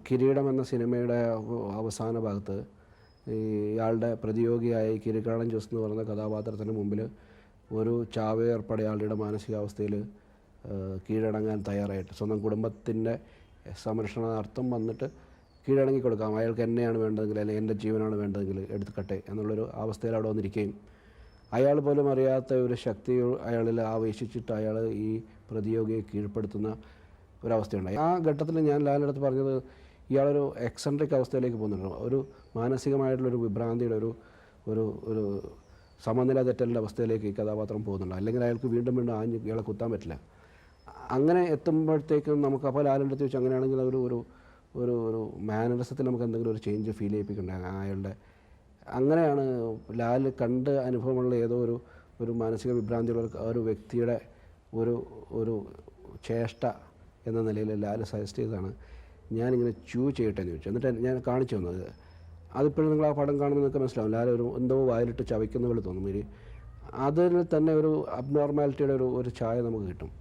കിരീടം എന്ന സിനിമയുടെ അവസാന ഭാഗത്ത് ഇയാളുടെ പ്രതിയോഗിയായി കിരീടം ജോസ് എന്ന് പറയുന്ന കഥാപാത്രത്തിന് മുമ്പിൽ ഒരു ചാവേർ പടയാളിയുടെ മാനസികാവസ്ഥയിൽ കീഴടങ്ങാൻ തയ്യാറായിട്ട് സ്വന്തം കുടുംബത്തിൻ്റെ സംരക്ഷണാർത്ഥം വന്നിട്ട് കീഴടങ്ങി കൊടുക്കാം, അയാൾക്ക് എന്നെയാണ് വേണ്ടതെങ്കിൽ അല്ലെങ്കിൽ എൻ്റെ ജീവനാണ് വേണ്ടതെങ്കിൽ എടുക്കട്ടെ എന്നുള്ളൊരു അവസ്ഥയിൽ അവിടെ വന്നിരിക്കുകയും അയാൾ പോലും അറിയാത്ത ഒരു ശക്തി അയാളിൽ ആവേശിച്ചിട്ട് അയാൾ ഈ പ്രതിയോഗിയെ കീഴ്പ്പെടുത്തുന്ന ഒരവസ്ഥയുണ്ടായി. ആ ഘട്ടത്തിൽ ഞാൻ ലാലിനടുത്ത് പറഞ്ഞത് ഇയാളൊരു എക്സെൻട്രിക് അവസ്ഥയിലേക്ക് പോകുന്നുണ്ട്, ഒരു മാനസികമായിട്ടുള്ളൊരു വിഭ്രാന്തിയുടെ ഒരു ഒരു സമനില തെറ്റലിൻ്റെ അവസ്ഥയിലേക്ക് ഈ കഥാപാത്രം പോകുന്നുണ്ട്. അല്ലെങ്കിൽ അയാൾക്ക് വീണ്ടും വീണ്ടും ആഞ്ഞ് ഇയാളെ കുത്താൻ പറ്റില്ല. അങ്ങനെ എത്തുമ്പോഴത്തേക്കും നമുക്ക് അപ്പോൾ ലാലിൻ്റെ അടുത്ത് വെച്ച് അങ്ങനെയാണെങ്കിൽ ഒരു ഒരു ഒരു ഒരു മാനറിസത്തിൽ നമുക്ക് എന്തെങ്കിലും ഒരു ചേഞ്ച് ഫീൽ ചെയ്യിപ്പിക്കണ്ടേ അയാളുടെ. അങ്ങനെയാണ് ലാൽ കണ്ട് അനുഭവമുള്ള ഏതോ ഒരു മാനസിക വിഭ്രാന്തിയുള്ള ഒരു വ്യക്തിയുടെ ഒരു ഒരു ചേഷ്ട എന്ന നിലയിൽ ലാൽ സജസ്റ്റ് ചെയ്തതാണ് ഞാനിങ്ങനെ ചെയ്യട്ടെ എന്ന് ചോദിച്ചു. എന്നിട്ട് ഞാൻ കാണിച്ചു തന്നത് അതിപ്പോഴും നിങ്ങൾ ആ പടം കാണുമ്പോൾ നിങ്ങൾക്ക് മനസ്സിലാവും. ലാൽ എന്തോ വായിലിട്ട് ചവയ്ക്കുന്ന പോലെ തോന്നും. അതിൽ തന്നെ ഒരു അബ്നോർമാലിറ്റിയുടെ ഒരു ഛായ നമുക്ക് കിട്ടും.